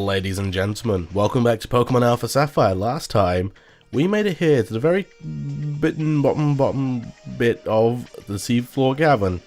Ladies and gentlemen, welcome back to Pokemon Alpha Sapphire. Last time, we made it here to the very bottom bit of the Seafloor Cavern.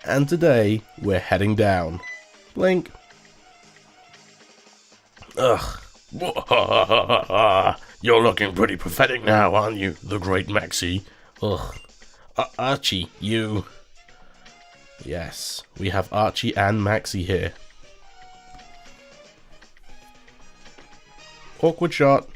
And today, we're heading down. Blink. Ugh. You're looking pretty pathetic now, aren't you, the great Maxie? Ugh. Archie, you... Yes, we have Archie and Maxie here. Awkward shot.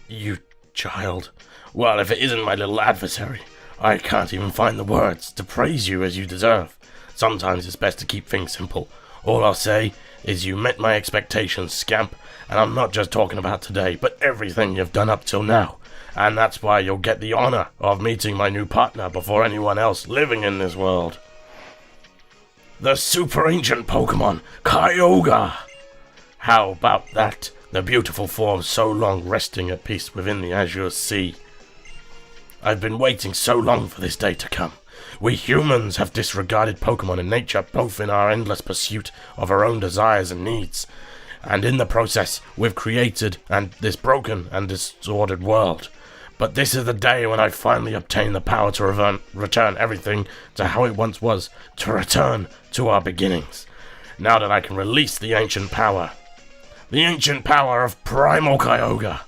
You child. Well, if it isn't my little adversary, I can't even find the words to praise you as you deserve. Sometimes it's best to keep things simple. All I'll say is you met my expectations, scamp, and I'm not just talking about today, but everything you've done up till now. And that's why you'll get the honor of meeting my new partner before anyone else living in this world. The super ancient Pokemon, Kyogre! How about that? The beautiful form so long resting at peace within the azure sea. I've been waiting so long for this day to come. We humans have disregarded Pokemon and nature, both in our endless pursuit of our own desires and needs. And in the process, we've created this broken and disordered world. But this is the day when I finally obtain the power to return everything to how it once was, to return to our beginnings. Now that I can release the ancient power of Primal Kyogre.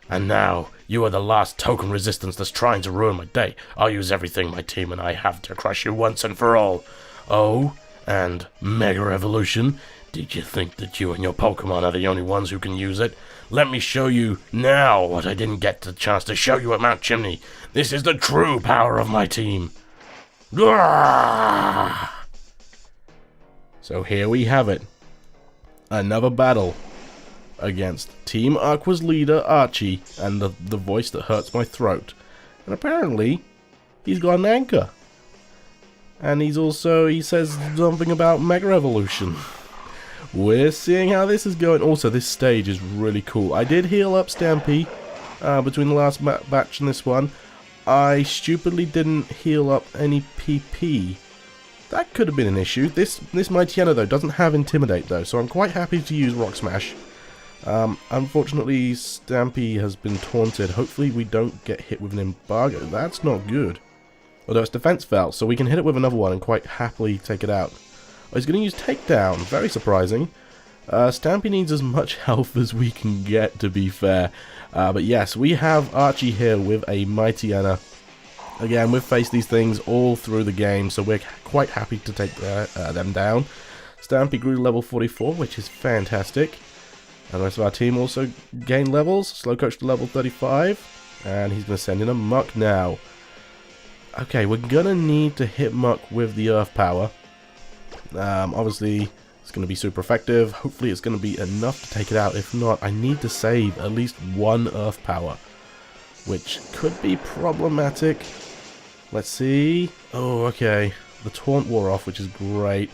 And now, you are the last token resistance that's trying to ruin my day. I'll use everything my team and I have to crush you once and for all. Oh, and Mega Evolution. Did you think that you and your Pokemon are the only ones who can use it? Let me show you now what I didn't get the chance to show you at Mount Chimney. This is the true power of my team. So here we have it. Another battle against Team Aqua's leader, Archie, and the voice that hurts my throat. And apparently, he's got an anchor. And he says something about Mega Evolution. We're seeing how this is going. Also, this stage is really cool. I did heal up Stampy between the last batch and this one. I stupidly didn't heal up any PP. That could have been an issue. This Mightyena, though, doesn't have Intimidate, though, so I'm quite happy to use Rock Smash. Unfortunately, Stampy has been taunted. Hopefully we don't get hit with an embargo. That's not good. Although its defense fell, so we can hit it with another one and quite happily take it out. Oh, he's going to use Takedown. Very surprising. Stampy needs as much health as we can get, to be fair. But yes, we have Archie here with a Mightyena. Again, we've faced these things all through the game, so we're quite happy to take them down. Stampy grew to level 44, which is fantastic. And the rest of our team also gained levels. Slowcoach to level 35. And he's going to send in a Muck now. Okay, we're going to need to hit Muck with the Earth Power. Obviously, it's going to be super effective. Hopefully, it's going to be enough to take it out. If not, I need to save at least one Earth Power, which could be problematic. Let's see. Oh, okay. The taunt wore off, which is great.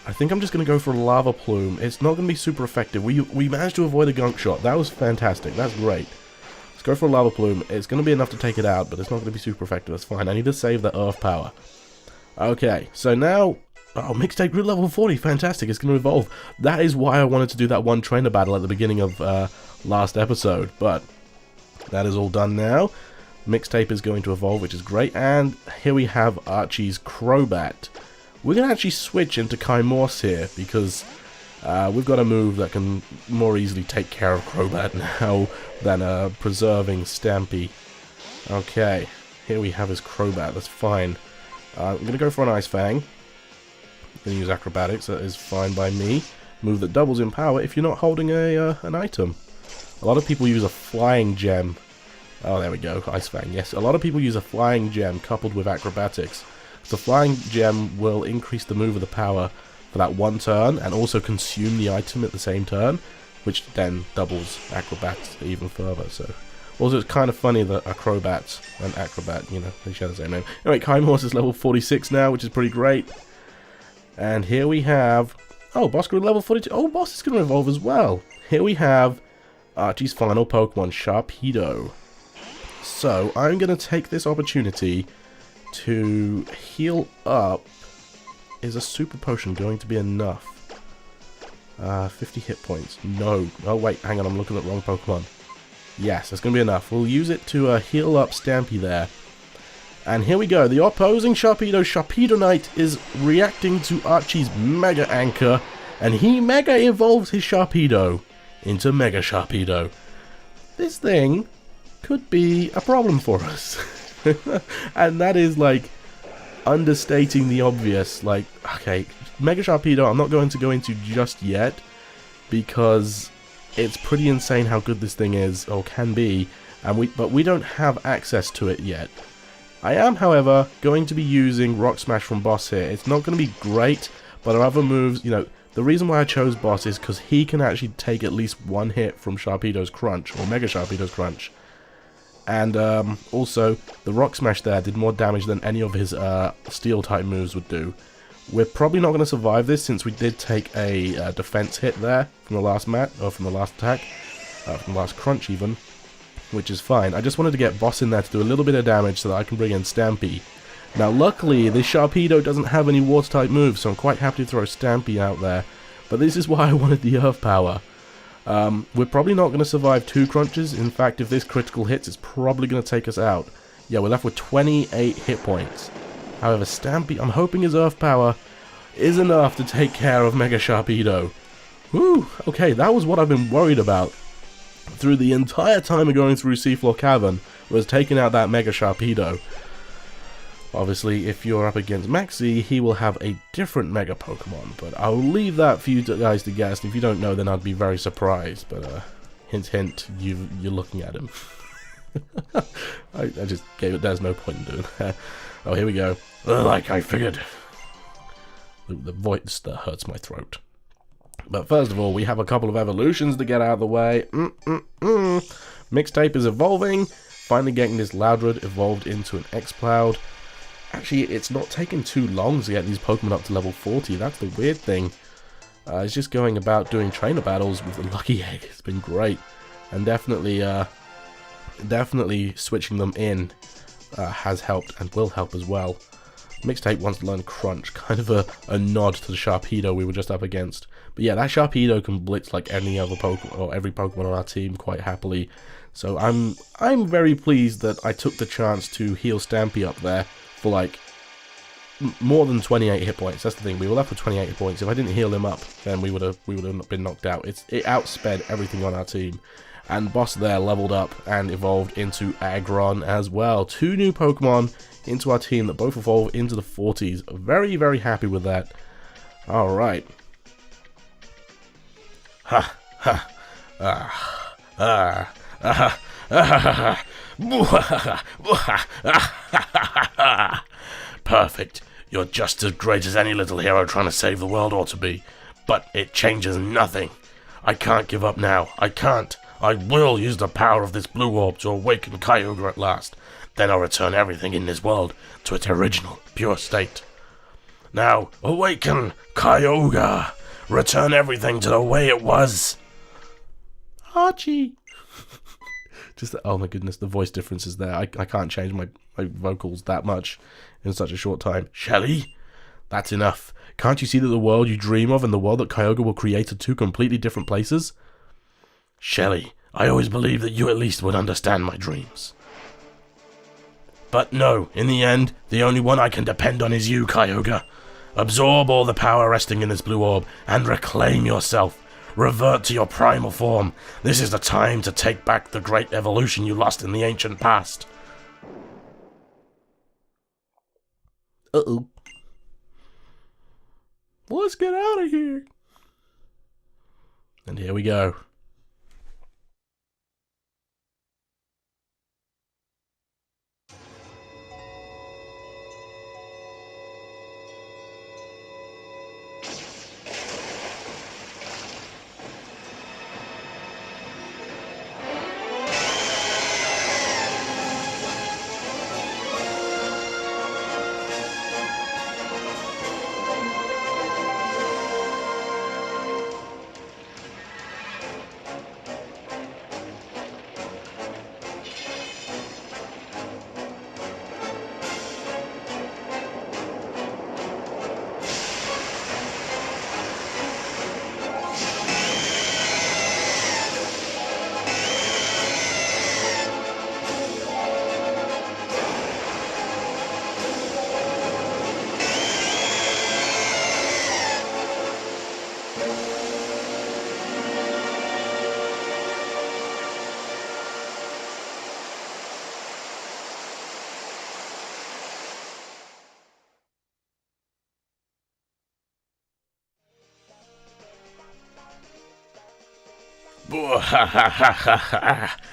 I think I'm just going to go for a Lava Plume. It's not going to be super effective. We managed to avoid a Gunk Shot. That was fantastic. That's great. Let's go for a Lava Plume. It's going to be enough to take it out, but it's not going to be super effective. That's fine. I need to save the Earth Power. Okay, so now... Oh, Mixtape grew level 40. Fantastic. It's going to evolve. That is why I wanted to do that one trainer battle at the beginning of last episode, but that is all done now. Mixtape is going to evolve, which is great. And here we have Archie's Crobat. We're going to actually switch into Kymorse here, because we've got a move that can more easily take care of Crobat now than preserving Stampy. Okay, here we have his Crobat. That's fine. I'm going to go for an Ice Fang. I'm going to use Acrobatics. That is fine by me. Move that doubles in power if you're not holding an item. A lot of people use a Flying Gem. Oh, there we go. Ice Fang, yes. A lot of people use a Flying Gem coupled with Acrobatics. The Flying Gem will increase the move of the power for that one turn and also consume the item at the same turn, which then doubles Acrobats even further. So, also, it's kind of funny that Acrobat and Acrobat, you know, they share the same name. Anyway, Kymorse is level 46 now, which is pretty great. And here we have... Oh, Boss grew level 42. Oh, Boss is going to evolve as well. Here we have Archie's final Pokemon, Sharpedo. So, I'm going to take this opportunity to heal up is a super potion going to be enough? 50 hit points. No. Oh, wait. Hang on. I'm looking at the wrong Pokemon. Yes, that's going to be enough. We'll use it to heal up Stampy there. And here we go. The opposing Sharpedo Knight, is reacting to Archie's Mega Anchor. And he Mega evolves his Sharpedo into Mega Sharpedo. This thing could be a problem for us. And that is, like, understating the obvious. Like, okay, Mega Sharpedo I'm not going to go into just yet, because it's pretty insane how good this thing is, or can be, but we don't have access to it yet. I am, however, going to be using Rock Smash from Boss here. It's not going to be great, but our other moves, you know, the reason why I chose Boss is because he can actually take at least one hit from Sharpedo's Crunch, or Mega Sharpedo's Crunch. And also, the Rock Smash there did more damage than any of his Steel-type moves would do. We're probably not going to survive this, since we did take a defense hit there from the last from the last attack, from the last Crunch even, which is fine. I just wanted to get Boss in there to do a little bit of damage so that I can bring in Stampy. Now, luckily, this Sharpedo doesn't have any Water-type moves, so I'm quite happy to throw Stampy out there. But this is why I wanted the Earth Power. We're probably not going to survive 2 Crunches. In fact, if this critical hits, it's probably going to take us out. Yeah, we're left with 28 hit points. However, Stampy, I'm hoping his Earth Power is enough to take care of Mega Sharpedo. Whew, okay, that was what I've been worried about through the entire time of going through Seafloor Cavern, was taking out that Mega Sharpedo. Obviously, if you're up against Maxie, he will have a different Mega Pokemon, but I'll leave that for you guys to guess. If you don't know, then I'd be very surprised, but hint hint, you're looking at him. I just gave it, there's no point in doing that. Oh, here we go. Like I figured. The voice that hurts my throat. But first of all, we have a couple of evolutions to get out of the way. Mixtape is evolving. Finally getting this Loudred evolved into an X-Cloud. Actually, it's not taken too long to get these Pokemon up to level 40. That's the weird thing. It's just going about doing trainer battles with the Lucky Egg. It's been great. And definitely switching them in has helped and will help as well. Mixtape wants to learn Crunch, kind of a nod to the Sharpedo we were just up against. But yeah, that Sharpedo can blitz like any other Pokemon, or every Pokemon on our team quite happily. So I'm very pleased that I took the chance to heal Stampy up there for like more than 28 hit points. That's the thing, we were left with 28 hit points. If I didn't heal him up, then we would have been knocked out. It outsped everything on our team. And Boss there leveled up and evolved into Aggron as well. 2 new Pokemon into our team that both evolve into the 40s. Very, very happy with that. Alright. Ha ha Perfect. You're just as great as any little hero trying to save the world ought to be. But it changes nothing. I can't give up now. I can't. I will use the power of this blue orb to awaken Kyogre at last. Then I'll return everything in this world to its original, pure state. Now, awaken Kyogre! Return everything to the way it was! Archie! Just, oh my goodness, the voice difference is there. I can't change my vocals that much in such a short time. Shelly? That's enough. Can't you see that the world you dream of and the world that Kyogre will create are 2 completely different places? Shelly, I always believed that you at least would understand my dreams. But no, in the end, the only one I can depend on is you, Kyogre. Absorb all the power resting in this blue orb and reclaim yourself. Revert to your primal form. This is the time to take back the great evolution you lost in the ancient past. Uh-oh. Let's get out of here. And here we go.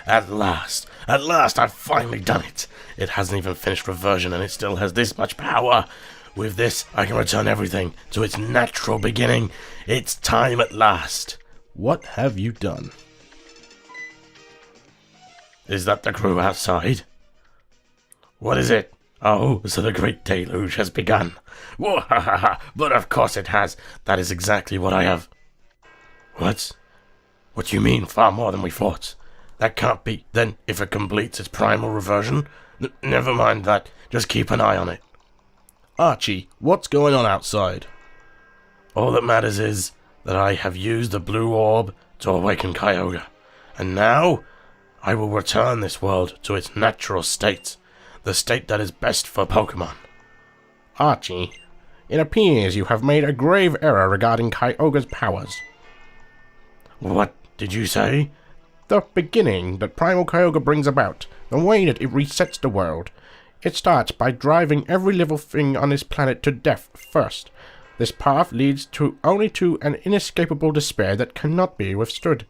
At last, I've finally done it. It hasn't even finished reversion and it still has this much power. With this, I can return everything to its natural beginning. It's time at last. What have you done? Is that the crew outside? What is it? Oh, so the great deluge has begun. But of course it has. That is exactly what I have. What? What do you mean, far more than we thought? That can't be. Then, if it completes its primal reversion, never mind that. Just keep an eye on it. Archie, what's going on outside? All that matters is that I have used the blue orb to awaken Kyogre. And now, I will return this world to its natural state. The state that is best for Pokémon. Archie, it appears you have made a grave error regarding Kyogre's powers. What did you say? The beginning that Primal Kyogre brings about, the way that it resets the world. It starts by driving every living thing on this planet to death first. This path leads only to an inescapable despair that cannot be withstood.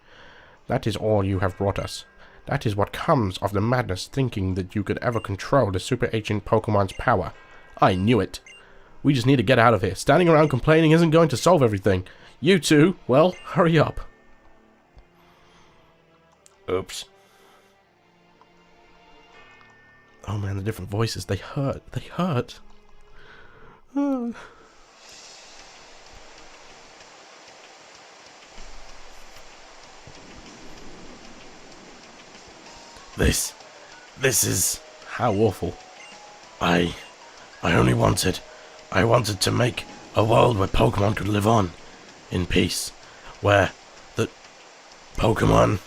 That is all you have brought us. That is what comes of the madness thinking that you could ever control the super ancient Pokemon's power. I knew it. We just need to get out of here. Standing around complaining isn't going to solve everything. You two, well, hurry up. Oops. Oh man, the different voices, they hurt. They hurt. This is... How awful. I wanted to make a world where Pokemon could live on, in peace, where the Pokemon...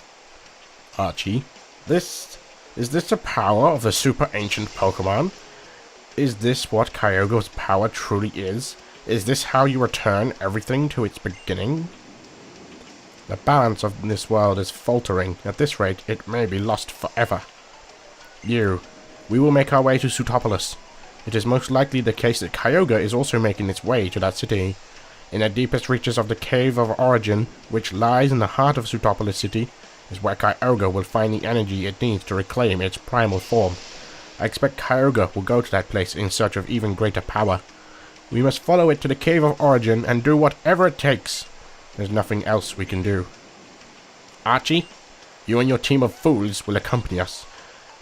Archie, is this the power of the super ancient Pokemon? Is this what Kyogre's power truly is? Is this how you return everything to its beginning? The balance of this world is faltering. At this rate, it may be lost forever. We will make our way to Sootopolis. It is most likely the case that Kyogre is also making its way to that city. In the deepest reaches of the Cave of Origin, which lies in the heart of Sootopolis City, is where Kyogre will find the energy it needs to reclaim its primal form. I expect Kyogre will go to that place in search of even greater power. We must follow it to the Cave of Origin and do whatever it takes. There's nothing else we can do. Archie, you and your team of fools will accompany us.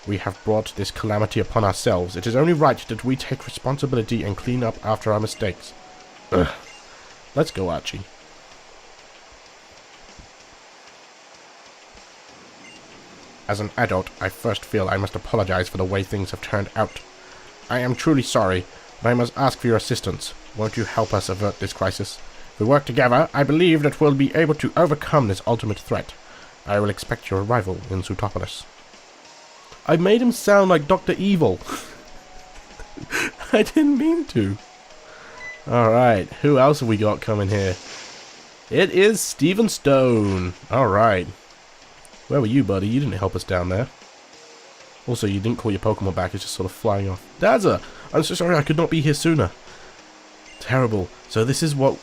We have brought this calamity upon ourselves. It is only right that we take responsibility and clean up after our mistakes. Let's go, Archie. As an adult, I first feel I must apologize for the way things have turned out. I am truly sorry, but I must ask for your assistance. Won't you help us avert this crisis? If we work together, I believe that we'll be able to overcome this ultimate threat. I will expect your arrival in Sootopolis. I made him sound like Dr. Evil. I didn't mean to. Alright, who else have we got coming here? It is Stephen Stone. Alright. Where were you, buddy? You didn't help us down there. Also, you didn't call your Pokemon back. It's just sort of flying off. Dazza! I'm so sorry I could not be here sooner. Terrible. So this is what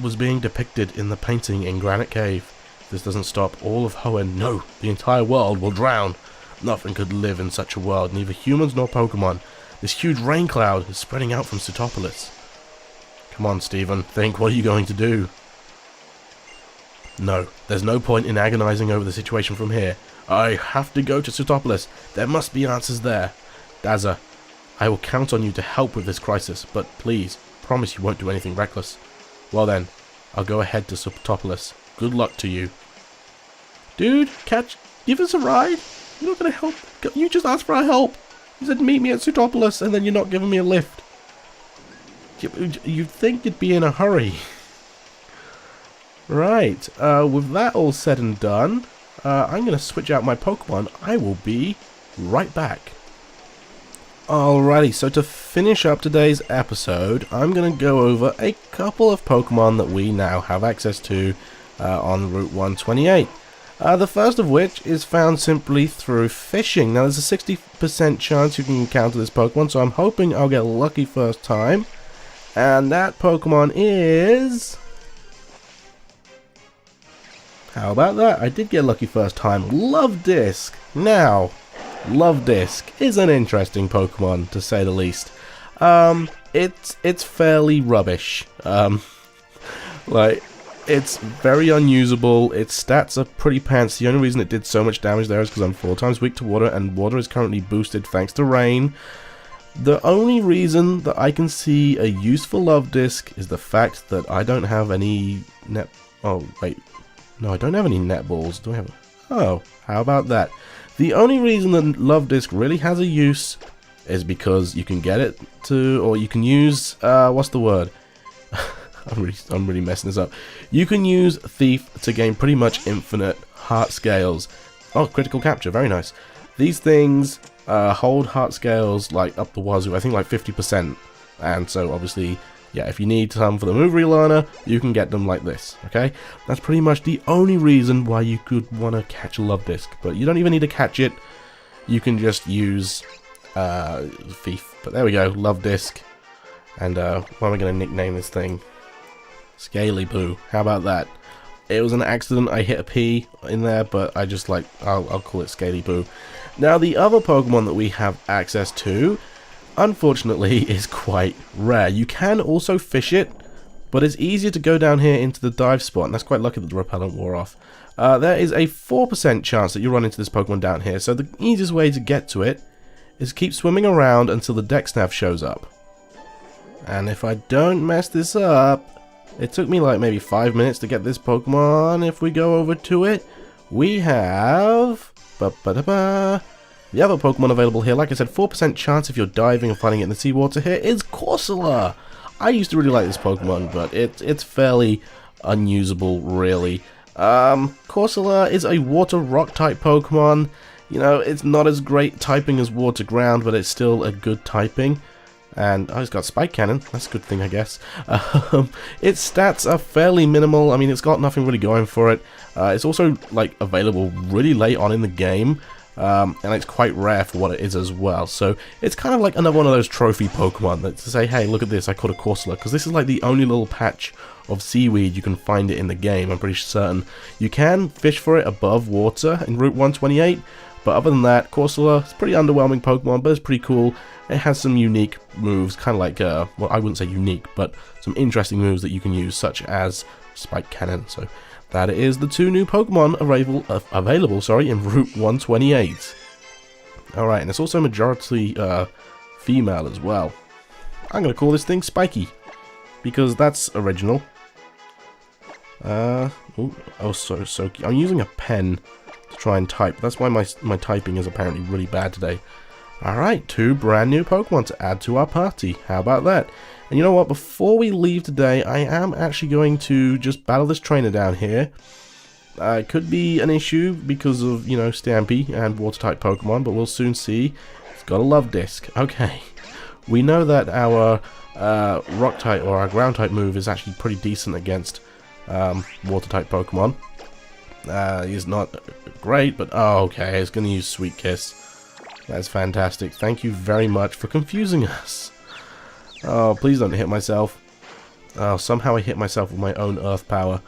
was being depicted in the painting in Granite Cave. If this doesn't stop, all of Hoenn, no, the entire world will drown. Nothing could live in such a world, neither humans nor Pokemon. This huge rain cloud is spreading out from Sootopolis. Come on, Stephen. Think, what are you going to do? No, there's no point in agonizing over the situation from here. I have to go to Sootopolis. There must be answers there. Dazza, I will count on you to help with this crisis, but please, promise you won't do anything reckless. Well then, I'll go ahead to Sootopolis. Good luck to you. Dude, give us a ride. You're not gonna help. You just asked for our help. You said meet me at Sootopolis, and then you're not giving me a lift. You'd think you'd be in a hurry. Right, with that all said and done, I'm going to switch out my Pokemon. I will be right back. Alrighty, so to finish up today's episode, I'm going to go over a couple of Pokemon that we now have access to on Route 128. The first of which is found simply through fishing. Now, there's a 60% chance you can encounter this Pokemon, so I'm hoping I'll get lucky first time. And that Pokemon is... How about that? I did get lucky first time. Love Disc. Now, Love Disc is an interesting Pokemon, to say the least. It's fairly rubbish. Like, it's very unusable. Its stats are pretty pants. The only reason it did so much damage there is because I'm 4 times weak to water, and water is currently boosted thanks to rain. The only reason that I can see a useful Love Disc is the fact that I don't have any net... Oh, wait. No, I don't have any netballs. Do I have... Oh, how about that? The only reason that Love Disc really has a use is because you can get it to... Or you can use... what's the word? I'm really messing this up. You can use Thief to gain pretty much infinite heart scales. Oh, critical capture. Very nice. These things... hold heart scales like up the wazoo, I think like 50%, and so obviously, yeah, if you need some for the move relearner, you can get them like this, okay? That's pretty much the only reason why you could want to catch a Love Disc, but you don't even need to catch it, you can just use Thief. But there we go, Love Disc, and what am I going to nickname this thing? Scaly Boo, how about that? It was an accident, I hit a P in there, but I just like, I'll call it Scaly Boo. Now, the other Pokemon that we have access to, unfortunately, is quite rare. You can also fish it, but it's easier to go down here into the dive spot, and that's quite lucky that the repellent wore off. There is a 4% chance that you run into this Pokemon down here, so the easiest way to get to it is keep swimming around until the Dexnav shows up. And if I don't mess this up, it took me like maybe 5 minutes to get this Pokemon. If we go over to it, we have... The other Pokemon available here, like I said, 4% chance if you're diving and finding it in the seawater here, is Corsola. I used to really like this Pokemon, but it's fairly unusable, really. Corsola is a water rock type Pokemon. You know, it's not as great typing as water ground, but it's still a good typing. And oh, it's got Spike Cannon. That's a good thing, I guess. Its stats are fairly minimal. I mean, it's got nothing really going for it. It's also like available really late on in the game, and it's quite rare for what it is as well. So it's kind of like another one of those trophy Pokemon that to say, hey, look at this, I caught a Corsola, because this is like the only little patch of seaweed you can find it in the game. I'm pretty certain you can fish for it above water in Route 128. But other than that, Corsola is a pretty underwhelming Pokemon, but it's pretty cool. It has some unique moves, kind of like, well, I wouldn't say unique, but some interesting moves that you can use, such as Spike Cannon. So that is the 2 new Pokemon available in Route 128. Alright, and it's also majority female as well. I'm going to call this thing Spiky, because that's original. So I'm using a pen to try and type. That's why my typing is apparently really bad today. Alright, 2 brand new Pokemon to add to our party. How about that? And you know what, before we leave today, I am actually going to just battle this trainer down here. It could be an issue because of, you know, Stampy and water-type Pokemon, but we'll soon see. It's got a Love Disc. Okay, we know that our Rock-type or our Ground-type move is actually pretty decent against water-type Pokemon. He's not great, but oh, okay, it's going to use Sweet Kiss. That's fantastic. Thank you very much for confusing us. Oh, please don't hit myself. Oh, somehow I hit myself with my own Earth Power.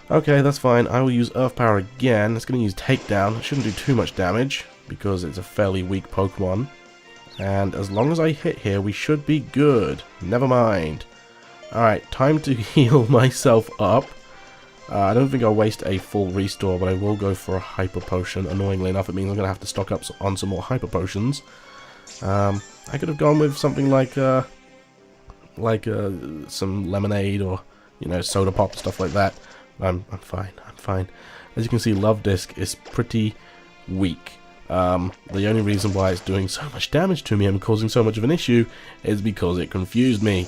Okay, that's fine. I will use Earth Power again. It's going to use Takedown. It shouldn't do too much damage because it's a fairly weak Pokemon. And as long as I hit here, we should be good. Never mind. Alright, time to heal myself up. I don't think I'll waste a full restore, but I will go for a Hyper Potion. Annoyingly enough, it means I'm going to have to stock up on some more Hyper Potions. I could have gone with something like some lemonade or, you know, soda pop, stuff like that. I'm fine. As you can see, Love Disc is pretty weak. The only reason why it's doing so much damage to me and causing so much of an issue is because it confused me.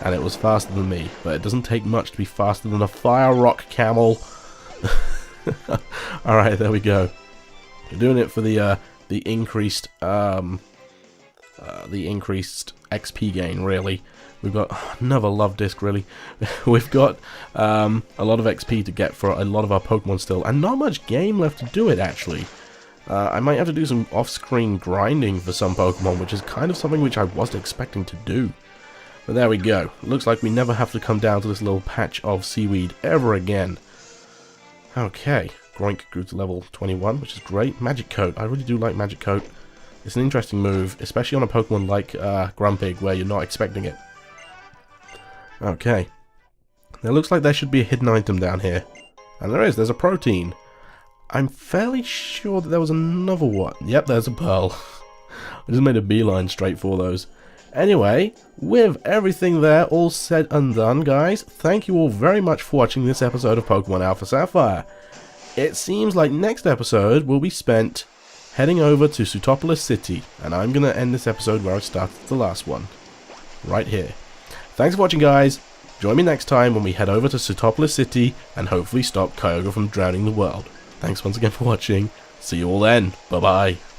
And it was faster than me, but it doesn't take much to be faster than a Fire Rock Camel. Alright, there we go. We're doing it for the increased XP gain, really. We've got another Love Disc, really. We've got a lot of XP to get for a lot of our Pokemon still, and not much game left to do it, actually. I might have to do some off-screen grinding for some Pokemon, which is kind of something which I wasn't expecting to do. But there we go. Looks like we never have to come down to this little patch of seaweed ever again. Okay, Groink grew to level 21, which is great. Magic Coat, I really do like Magic Coat. It's an interesting move, especially on a Pokemon like Grumpig, where you're not expecting it. Okay. Now, it looks like there should be a hidden item down here. And there is, there's a protein. I'm fairly sure that there was another one. Yep, there's a pearl. I just made a beeline straight for those. Anyway, with everything there all said and done, guys, thank you all very much for watching this episode of Pokemon Alpha Sapphire. It seems like next episode will be spent heading over to Sootopolis City, and I'm going to end this episode where I started the last one. Right here. Thanks for watching, guys. Join me next time when we head over to Sootopolis City and hopefully stop Kyogre from drowning the world. Thanks once again for watching. See you all then. Bye-bye.